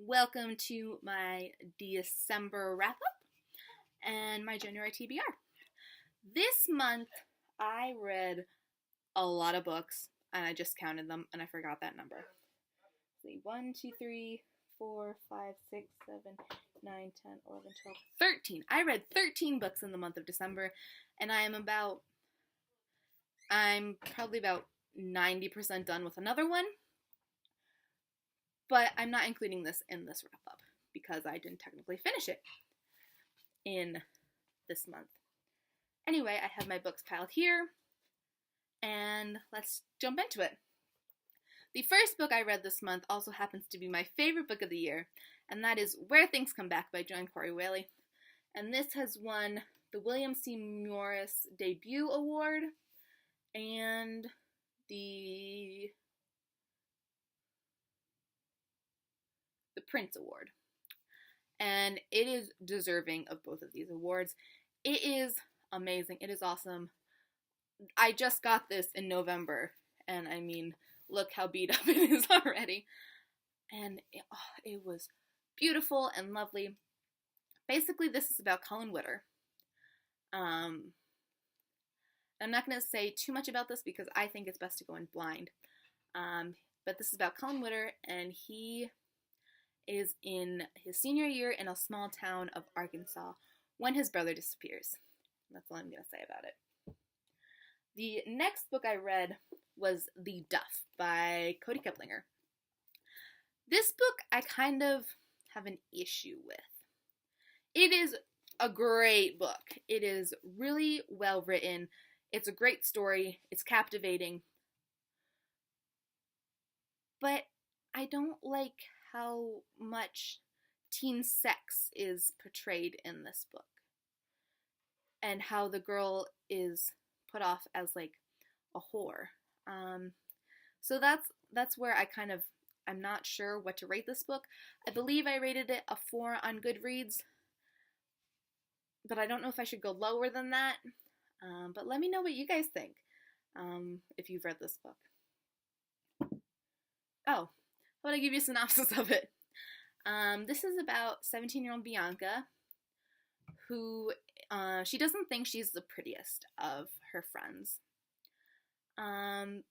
Welcome to my December wrap-up and my January TBR. This month, I read a lot of books, and I just counted them, and I forgot that number. Let's see, 1, 2, 3, 4, 5, 6, 7, 9, 10, 11, 12, 13. I read 13 books in the month of December, and I'm probably about 90% done with another one. But I'm not including this in this wrap-up because I didn't technically finish it in this month. Anyway, I have my books piled here, and let's jump into it. The first book I read this month also happens to be my favorite book of the year, and that is Where Things Come Back by Joan Corey Whaley. And this has won the William C. Morris Debut Award and the Prince Award. And it is deserving of both of these awards. It is amazing. It is awesome. I just got this in November, and I mean, look how beat up it is already. And it was beautiful and lovely. Basically, this is about Colin Witter. I'm not going to say too much about this because I think it's best to go in blind. But this is about Colin Witter, and he is in his senior year in a small town of Arkansas when his brother disappears. That's all I'm going to say about it. The next book I read was The Duff by Cody Kiplinger. This book I kind of have an issue with. It is a great book. It is really well written. It's a great story. It's captivating. But I don't like how much teen sex is portrayed in this book, and how the girl is put off as like a whore. So that's where I'm not sure what to rate this book. I believe I rated it a 4 on Goodreads, but I don't know if I should go lower than that. But let me know what you guys think if you've read this book. Oh, how about I give you a synopsis of it? This is about 17-year-old Bianca, who she doesn't think she's the prettiest of her friends. And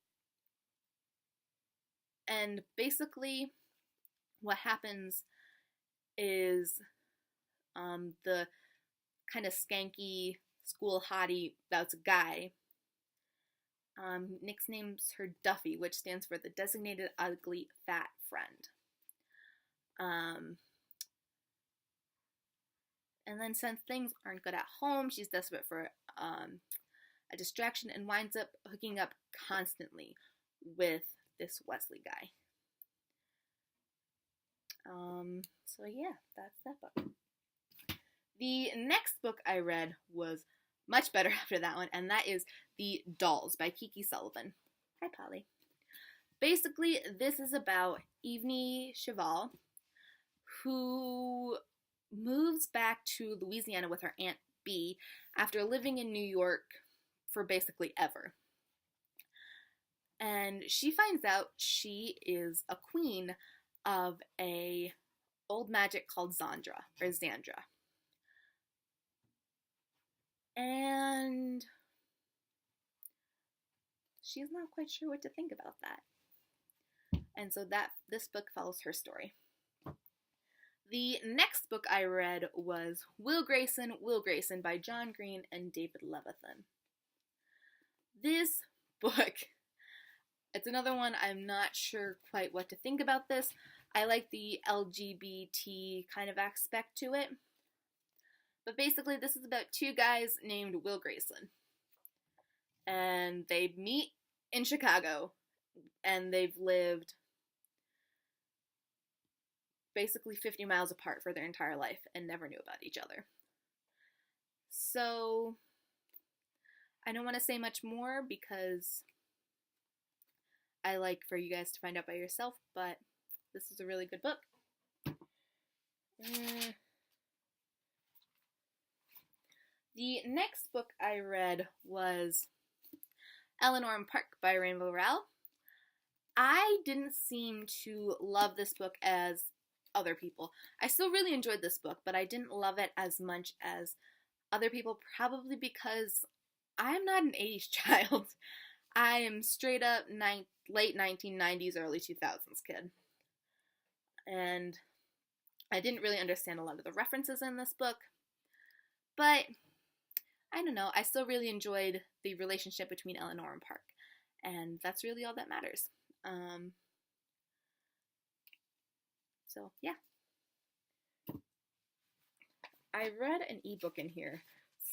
basically what happens is the kind of skanky school hottie that's a guy, nicknames her Duffy, which stands for the designated ugly fat friend. And then since things aren't good at home, she's desperate for a distraction and winds up hooking up constantly with this Wesley guy. So yeah, that's that book. The next book I read was much better after that one, and that is The Dolls by Kiki Sullivan. Hi, Polly. Basically, this is about Evnie Cheval, who moves back to Louisiana with her Aunt Bee after living in New York for basically ever. And she finds out she is a queen of a old magic called Xandra. And she's not quite sure what to think about that. And so this book follows her story. The next book I read was Will Grayson by John Green and David Levithan. This book, it's another one I'm not sure quite what to think about this. I like the LGBT kind of aspect to it. But basically, this is about 2 guys named Will Grayson. And they meet in Chicago, and they've lived basically 50 miles apart for their entire life and never knew about each other. So I don't want to say much more because I like for you guys to find out by yourself, but this is a really good book. The next book I read was Eleanor and Park by Rainbow Rowell. I didn't seem to love this book as other people. I still really enjoyed this book, but I didn't love it as much as other people, probably because I'm not an 80s child. I am straight up late 1990s, early 2000s kid. And I didn't really understand a lot of the references in this book, but I don't know, I still really enjoyed the relationship between Eleanor and Park, and that's really all that matters. So yeah. I read an ebook in here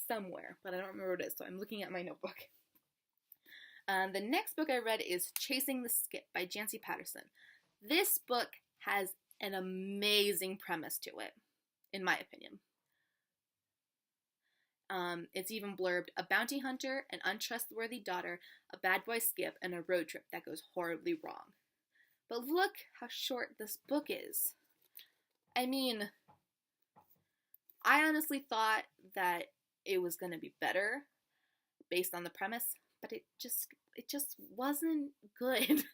somewhere, but I don't remember what it is, so I'm looking at my notebook. The next book I read is Chasing the Skip by Jancy Patterson. This book has an amazing premise to it, in my opinion. It's even blurbed: a bounty hunter, an untrustworthy daughter, a bad boy Skip, and a road trip that goes horribly wrong. But look how short this book is. I mean, I honestly thought that it was going to be better based on the premise, but it just wasn't good.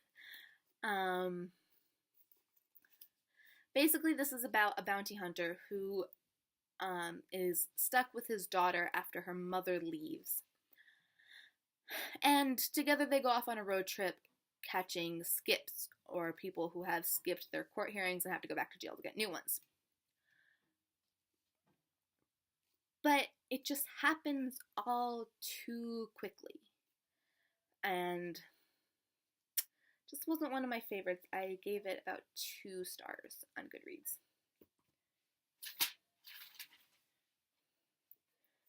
Basically, this is about a bounty hunter who is stuck with his daughter after her mother leaves. And together they go off on a road trip catching skips, or people who have skipped their court hearings and have to go back to jail to get new ones. But it just happens all too quickly. And just wasn't one of my favorites. I gave it about 2 stars on Goodreads.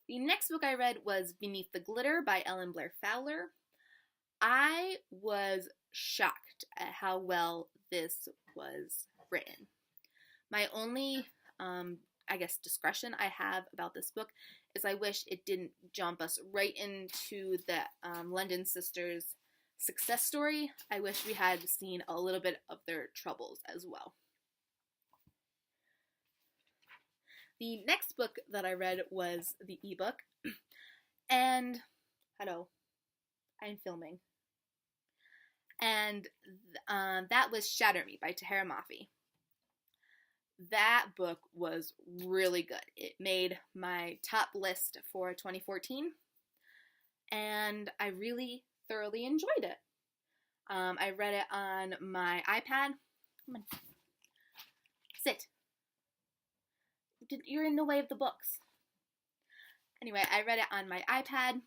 The next book I read was Beneath the Glitter by Ellen Blair Fowler. I was shocked at how well this was written. My only, discretion I have about this book is I wish it didn't jump us right into the London sisters' success story. I wish we had seen a little bit of their troubles as well. The next book that I read was the ebook, and hello, I'm filming. And that was Shatter Me by Tahira Mafi. That book was really good. It made my top list for 2014, and I really thoroughly enjoyed it. I read it on my iPad. Come on. Sit. You're in the way of the books. Anyway, I read it on my iPad,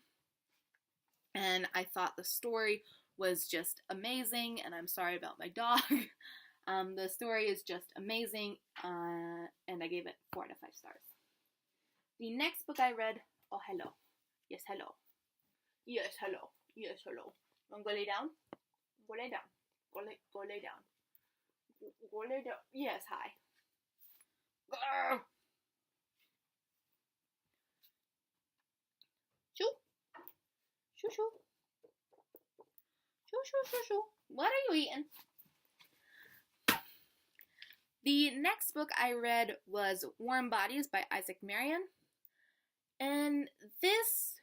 and I thought the story was just amazing, and I'm sorry about my dog. The story is just amazing, and I gave it 4 out of 5 stars. The next book I read, oh, hello. Yes, hello. Yes, hello. Yes, hello. Want to go lay down? Go lay down. Go lay down. Go lay down. Yes, hi. Grr. Shoo. Shoo, shoo. Shoo, shoo, shoo, shoo. What are you eating? The next book I read was Warm Bodies by Isaac Marion. And this,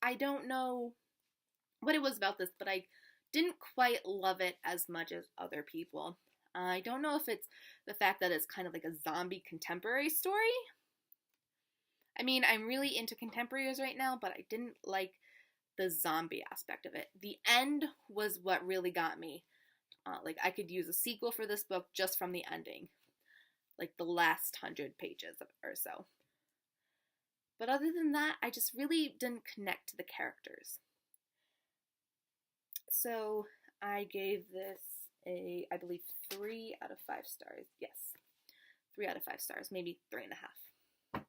I don't know what it was about this, but I didn't quite love it as much as other people. I don't know if it's the fact that it's kind of like a zombie contemporary story. I mean, I'm really into contemporaries right now, but I didn't like the zombie aspect of it. The end was what really got me. I could use a sequel for this book just from the ending. Like the last 100 pages or so. But other than that, I just really didn't connect to the characters. So I gave this I believe 3 out of 5 stars. Yes, 3 out of 5 stars, maybe 3.5.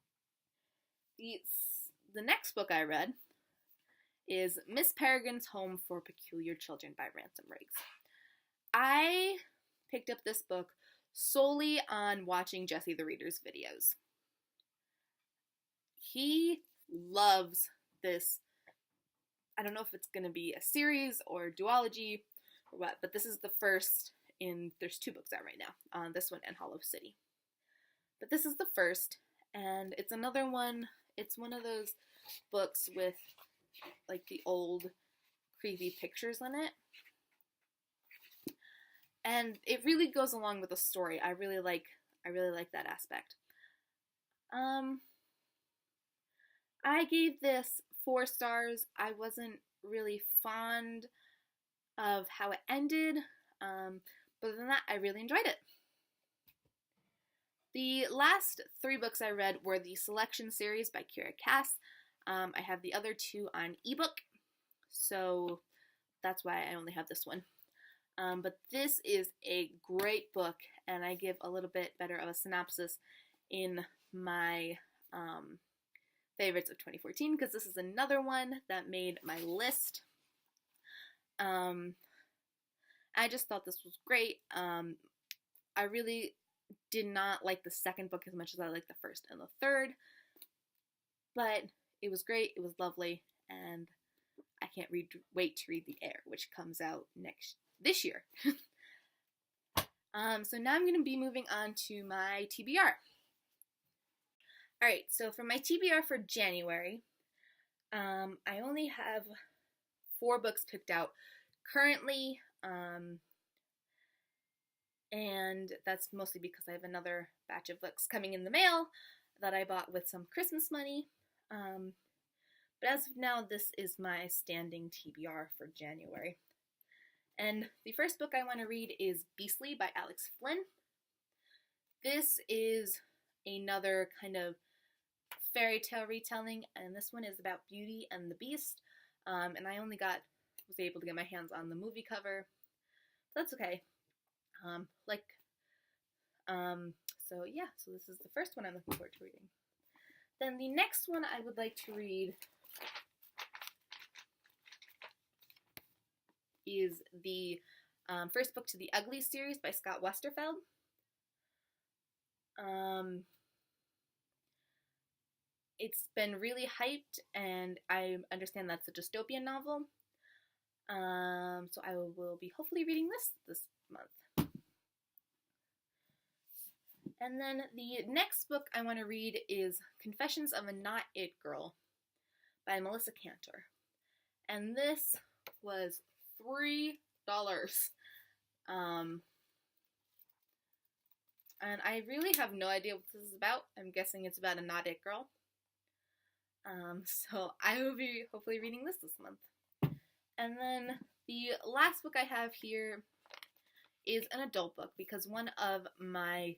The next book I read is Miss Peregrine's Home for Peculiar Children by Ransom Riggs. I picked up this book solely on watching Jesse the Reader's videos. He loves this. I don't know if it's going to be a series or duology or what, but this is the first there's 2 books out right now, this one and Hollow City. But this is the first, and it's another one. It's one of those books with like the old creepy pictures in it. And it really goes along with the story. I really like I really like that aspect. I gave this 4 stars. I wasn't really fond of how it ended, but other than that, I really enjoyed it. The last 3 books I read were the Selection series by Kira Cass. I have the other 2 on ebook, so that's why I only have this one. But this is a great book, and I give a little bit better of a synopsis in my favorites of 2014, because this is another one that made my list. I just thought this was great. I really did not like the second book as much as I liked the first and the third, but it was great, it was lovely, and I can't wait to read The Heir, which comes out this year. So now I'm going to be moving on to my TBR. Alright, so for my TBR for January, I only have 4 books picked out currently, and that's mostly because I have another batch of books coming in the mail that I bought with some Christmas money. But as of now, this is my standing TBR for January. And the first book I want to read is Beastly by Alex Flynn. This is another kind of fairy tale retelling, and this one is about Beauty and the Beast. And I only was able to get my hands on the movie cover. So that's okay. So yeah, so this is the first one I'm looking forward to reading. Then the next one I would like to read is the first book to the Ugly series by Scott Westerfeld. It's been really hyped, and I understand that's a dystopian novel. So I will be hopefully reading this month. And then the next book I want to read is Confessions of a Not It Girl by Melissa Cantor. And this was $3. And I really have no idea what this is about. I'm guessing it's about a not it girl. So I will be hopefully reading this month. And then the last book I have here is an adult book, because one of my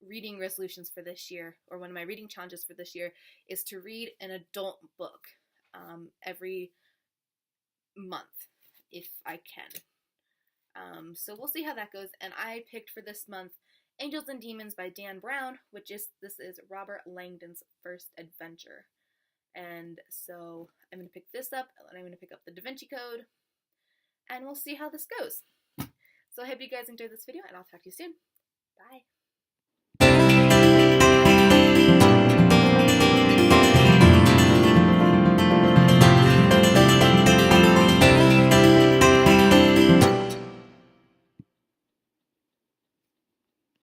reading resolutions for this year, or one of my reading challenges for this year, is to read an adult book every month if I can. So we'll see how that goes. And I picked for this month Angels and Demons by Dan Brown, this is Robert Langdon's first adventure. And so I'm going to pick this up, and I'm going to pick up the Da Vinci Code, and we'll see how this goes. So I hope you guys enjoyed this video, and I'll talk to you soon. Bye.